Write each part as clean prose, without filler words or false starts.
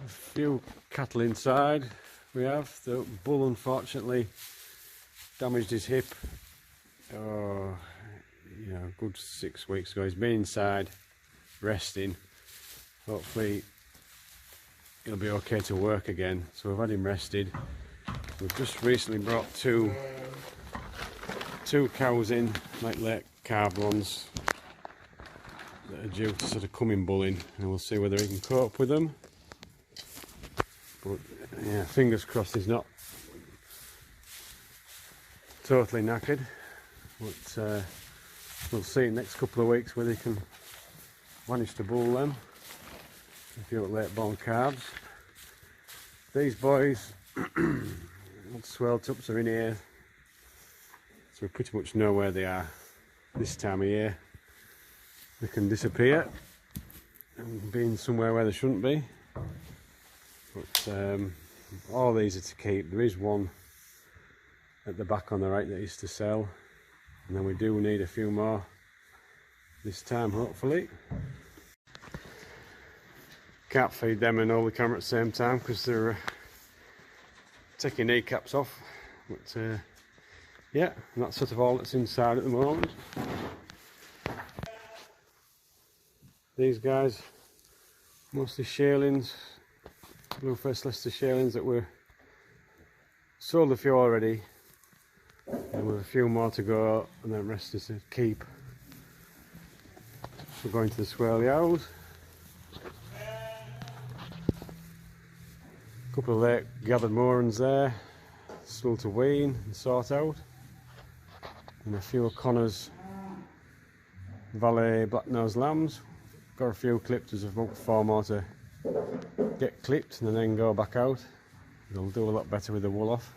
A few cattle inside. We have the bull unfortunately damaged his hip. Oh, you know, a good 6 weeks ago. He's been inside resting. Hopefully he'll be okay to work again. So we've had him rested. We've just recently brought two cows in, like late calved ones, that are due to sort of come in bulling, and we'll see whether he can cope with them. But yeah, fingers crossed he's not totally knackered. But we'll see in the next couple of weeks whether he can manage to bull them. A few late born calves. These boys, swell tups are in here, so we pretty much know where they are. This time of year they can disappear and be in somewhere where they shouldn't be. But all these are to keep. There is one at the back on the right that is to sell, and then we do need a few more this time, hopefully. Can't feed them and hold the camera at the same time because they're taking kneecaps off. But yeah, and that's sort of all that's inside at the moment. These guys, mostly shearlings, blue-faced Leicester shearlings that were sold a few already, and with a few more to go, and then the rest is to keep. We're going to the swirly owls. A couple of late gathered moorings there, still to wean and sort out, and a few O'Connor's Valley black-nosed lambs. Got a few clipped, there's about 4 more to get clipped and then go back out. They'll do a lot better with the wool off.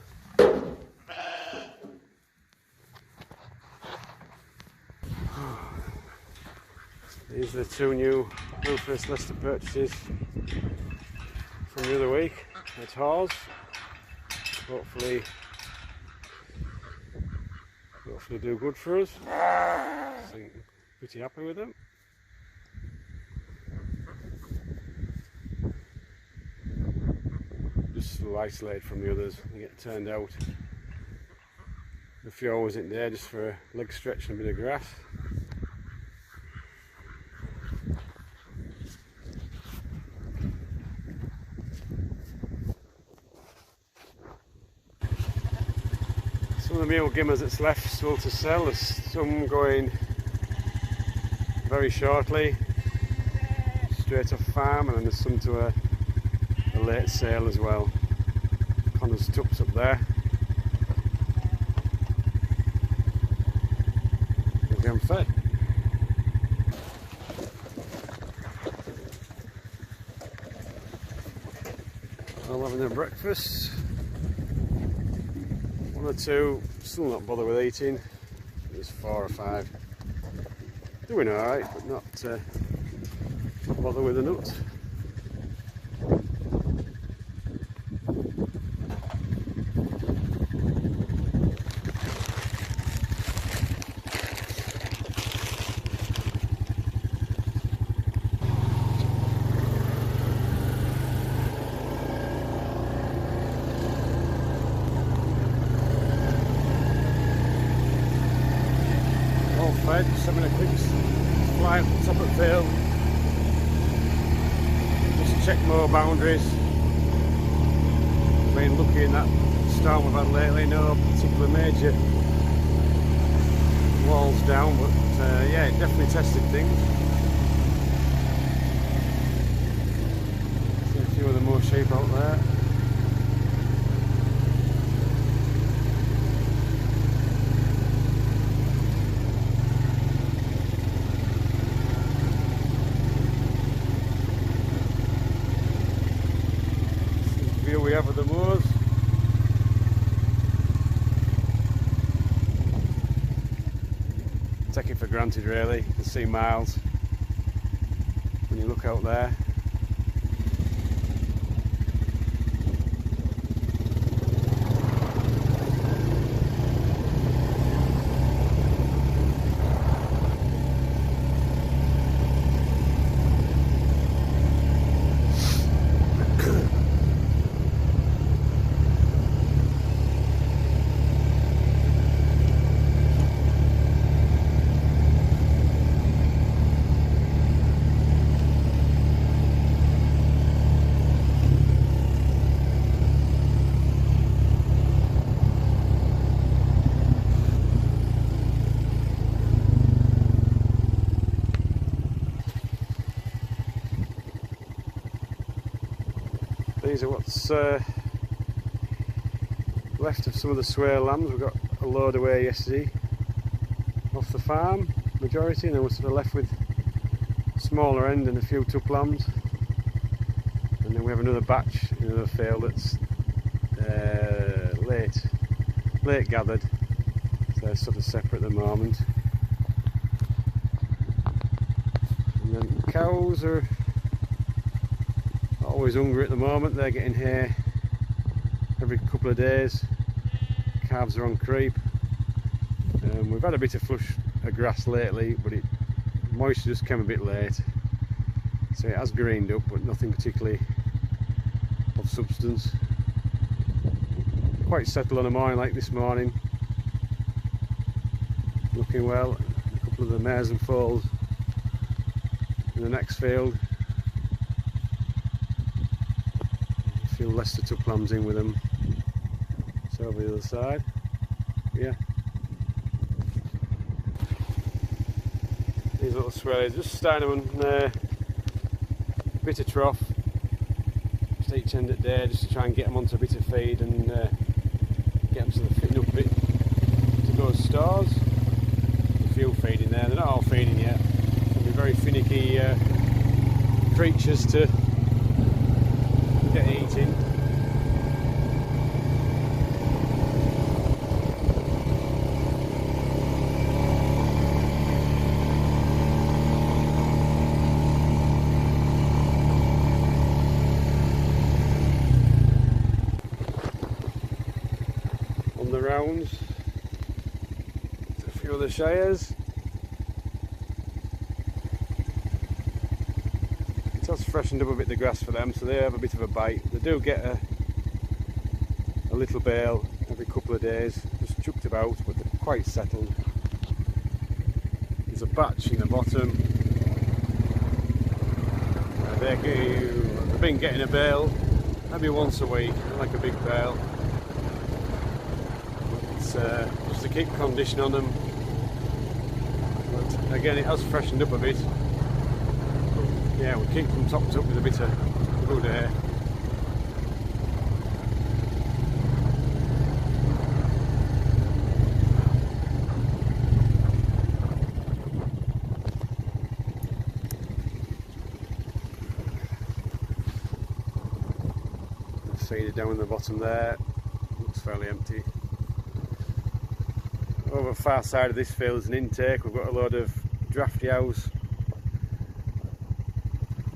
These are the 2 new blue-faced Leicester purchases from the other week at Hawes. Hopefully do good for us. So pretty happy with them. Just a little isolated from the others. They get turned out. A few hours in there just for a leg stretch and a bit of grass. Some of the mule gimmers that's left still to sell. There's some going very shortly, straight off farm, and then there's some to a late sale as well. Connor's tups up there. They're getting fed. All having their breakfast. 1 or 2 still not bother with eating. There's 4 or 5 doing alright, but not bother with the nuts. Fed, just having a quick fly up the top of the field, just check more boundaries. Been lucky in that storm we've had lately, no particular major walls down, but yeah, it definitely tested things. See a few of the more sheep out there. We have of the moors. Take it for granted really. You can see miles when you look out there. These are what's left of some of the swale lambs. We got a load away yesterday off the farm, majority, and then we're sort of left with smaller end and a few tuck lambs. And then we have another batch in another field that's late gathered, so they're sort of separate at the moment. And then cows are always hungry at the moment. They're getting hay every couple of days. Calves are on creep. We've had a bit of flush of grass lately, but moisture just came a bit late, so it has greened up, but nothing particularly of substance. Quite settled on a morning like this morning, looking well. A couple of the mares and foals in the next field. A few Leicester tuck lambs in with them. So over the other side, yeah. These little swellies, just starting them on a bit of trough, just each end of the day, just to try and get them onto a bit of feed and get them sort of fitting up a bit to go to stores. A few feeding there, they're not all feeding yet. They'll be very finicky creatures to get eating. The rounds, a few other shires. It has freshened up a bit the grass for them, so they have a bit of a bite. They do get a little bale every couple of days, just chucked about, but they're quite settled. There's a batch in the bottom. They've been getting a bale maybe once a week, like a big bale. Just to keep condition on them, but again it has freshened up a bit. But yeah, we'll keep them topped up with a bit of good air. The feeder down in the bottom there looks fairly empty. Over the far side of this field is an intake. We've got a load of drafty owls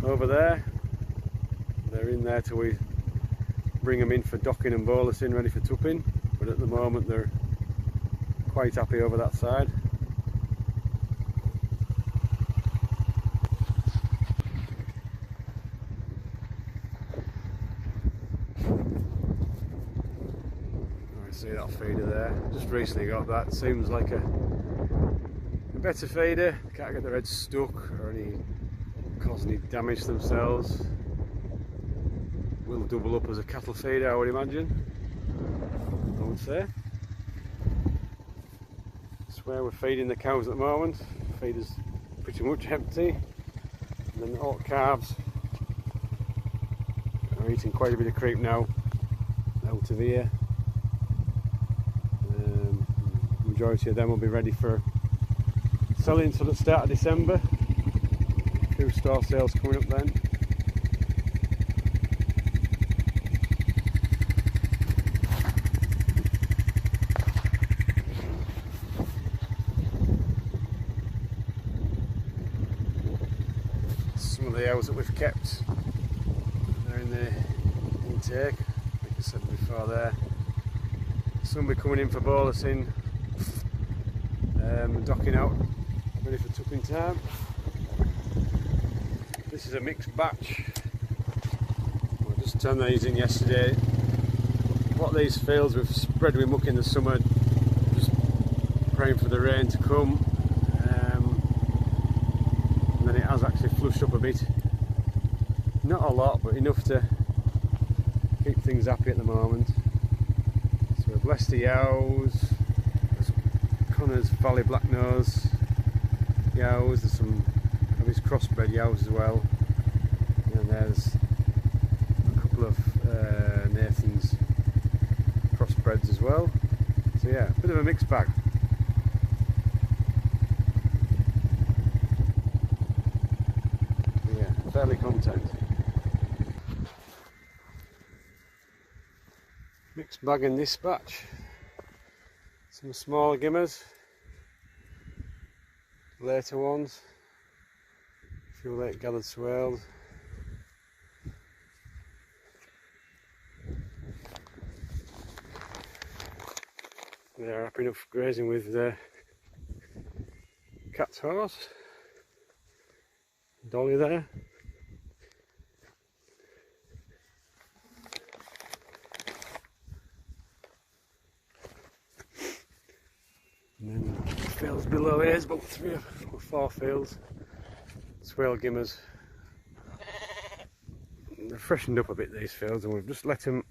over there. They're in there till we bring them in for docking and bolusing, ready for tupping. But at the moment they're quite happy over that side. See that feeder there, just recently got that. Seems like a better feeder, can't get their heads stuck or cause any damage to themselves. Will double up as a cattle feeder, I would imagine, I would say. That's where we're feeding the cows at the moment. The feeder's pretty much empty, and then the hot calves are eating quite a bit of creep now out of here. Majority of them will be ready for selling till the start of December. A few store sales coming up then. Some of the owls that we've kept, they're in the intake, like I said before there. Some will be coming in for bolusing. Docking out, ready for tupping time. This is a mixed batch. I just turned these in yesterday. What these fields we've spread with muck in the summer, just praying for the rain to come, and then it has actually flushed up a bit. Not a lot, but enough to keep things happy at the moment. So we've Leicester Yows, Connor's Valley Blacknose yows, there's some of his crossbred yows as well, and there's a couple of well. So yeah, a bit of a mixed bag. So yeah, fairly content. Mixed bag in this batch. Some smaller gimmers, later ones, a few late gathered swales. They're happy enough grazing with Cat's horse, Dolly there. And then the fields below here is about 3 or 4 fields, swale gimmers. They're freshened up a bit, these fields, and we've just let them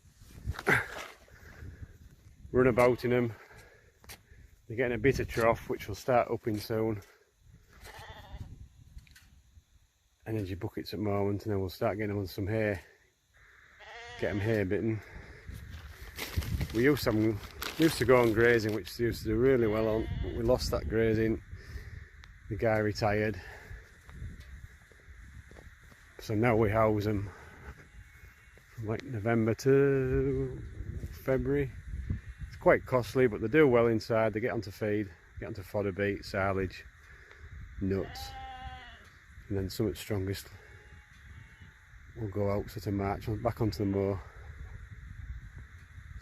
run about in them. They're getting a bit of trough, which will start upping soon. Energy buckets at the moment, and then we'll start getting them on some hay. Get them hay bitten. We used to go on grazing, which they used to do really well on. We lost that grazing. The guy retired. So now we house them from like November to February. It's quite costly, but they do well inside. They get onto feed, get onto fodder beet, silage, nuts, and then some at strongest will go out sort of March back onto the moor.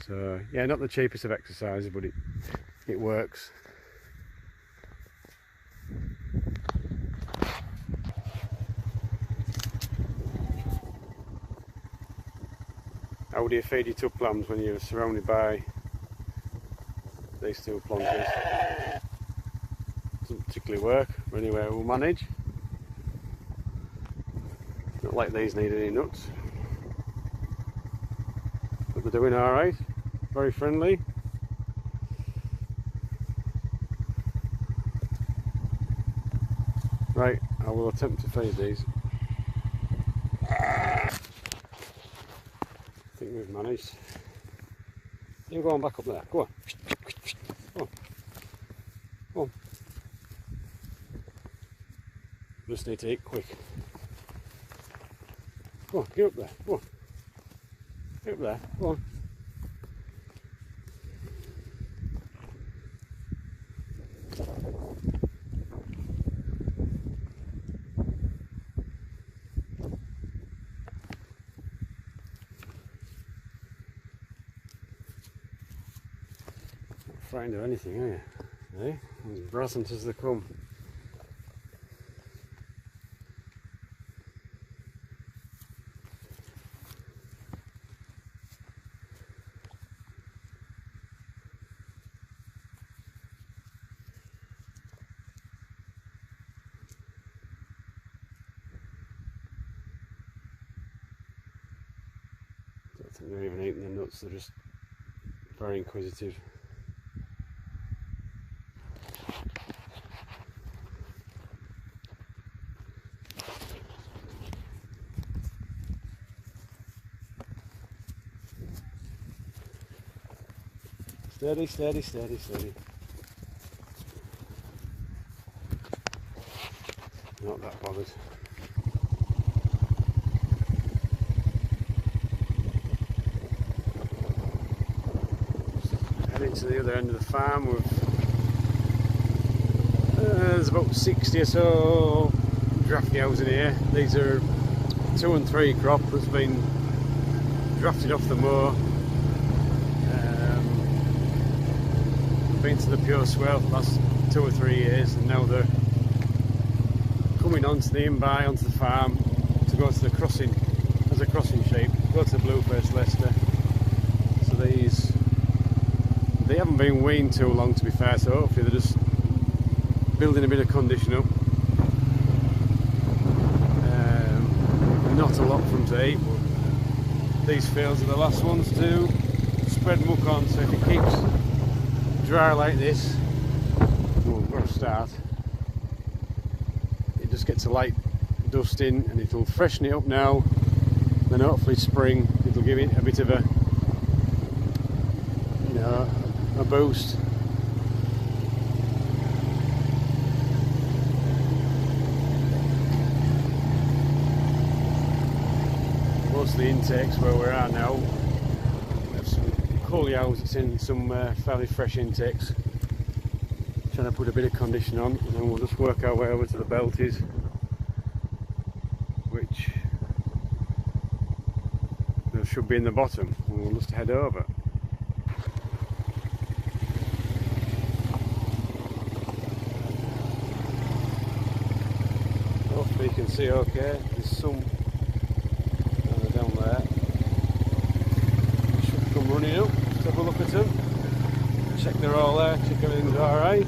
So yeah, not the cheapest of exercises, but it works. How do you feed your tub lambs when you're surrounded by these two plonkers? Doesn't particularly work, but anyway, we'll manage. Not like these need any nuts, but they're doing alright. Very friendly. Right, I will attempt to feed these. I think we've managed. You go on back up there. Go on. Go on. Go on. Just need to eat quick. Go on, get up there. Go on. Get up there. Go on. Frightened of anything, are you? Eh? As brassant as they come. I don't think they're even eating the nuts, they're just very inquisitive. Steady, steady, steady, steady. Not that bothered. Heading to the other end of the farm. There's about 60 or so draft cows in here. These are 2 and 3 crop that's been drafted off the moor. Been to the pure swale for the last 2 or 3 years, and now they're coming onto the in-by, onto the farm to go to the crossing as a crossing sheep, go to the blue-faced Leicester. So they haven't been weaned too long, to be fair, so hopefully they're just building a bit of condition up. Not a lot for them to eat, but these fields are the last ones to spread muck on, so if it keeps dry like this, or a start, it just gets a light dusting and it'll freshen it up now, then hopefully spring it'll give it a bit of a, you know, a a boost. Most of the intakes where we are now, there's some cool yaws that's in some fairly fresh intakes. Trying to put a bit of condition on, and then we'll just work our way over to the belties, which should be in the bottom, and we'll just head over. Hopefully you can see okay. There's some down there. Should come running up. Let's have a look at them. Check they're all there. Check everything's alright.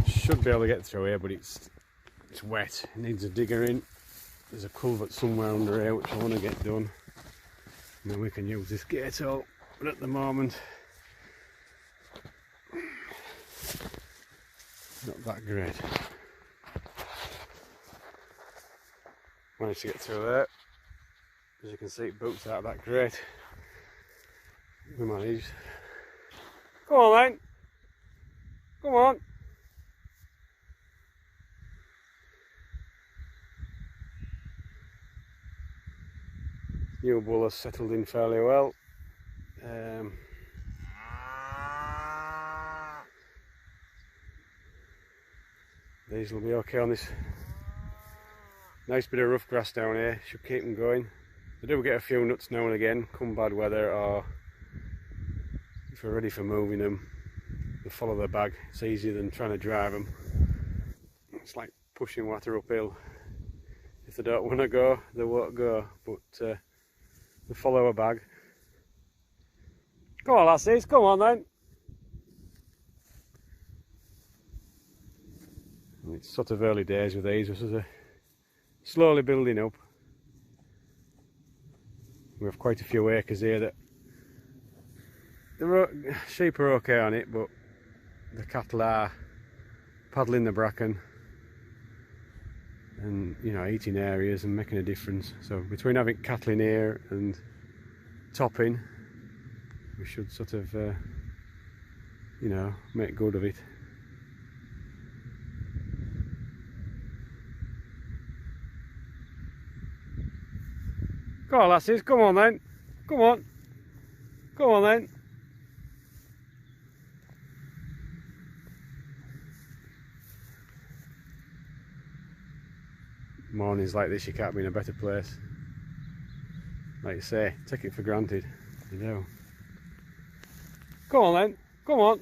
Should be able to get through here, but it's wet. It needs a digger in. There's a culvert somewhere under here which I want to get done, and then we can use this gate out. But at the moment, not that great. Managed to get through there. As you can see, it boots out that grate. We managed. Come on then. Come on. New bull has settled in fairly well. These will be okay on this nice bit of rough grass down here. Should keep them going. They do get a few nuts now and again, come bad weather, or if we're ready for moving them, they follow the bag. It's easier than trying to drive them. It's like pushing water uphill. If they don't want to go, they won't go, but they follow a bag. Come on lassies, come on then. And it's sort of early days with these, this is slowly building up. We have quite a few acres here that the sheep are okay on it, but the cattle are paddling the bracken and, you know, eating areas and making a difference. So between having cattle in here and topping, we should sort of you know, make good of it. Come on lassies, come on then, come on, come on then. Mornings like this, you can't be in a better place. Like you say, take it for granted. You know. Come on then, come on.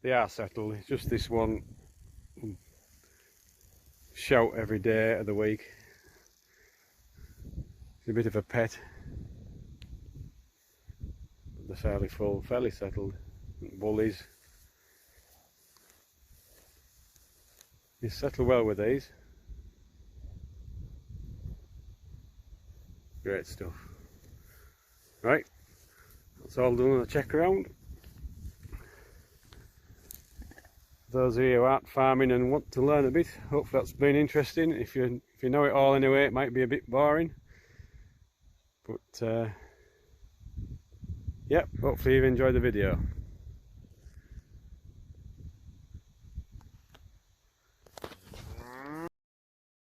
They are settled. It's just this one shout every day of the week. A bit of a pet. They're fairly full, fairly settled. Bullies. You settle well with these. Great stuff. Right, that's all done on the check around. Those of you who aren't farming and want to learn a bit, hopefully that's been interesting. If you know it all anyway, it might be a bit boring. But yeah, hopefully you've enjoyed the video.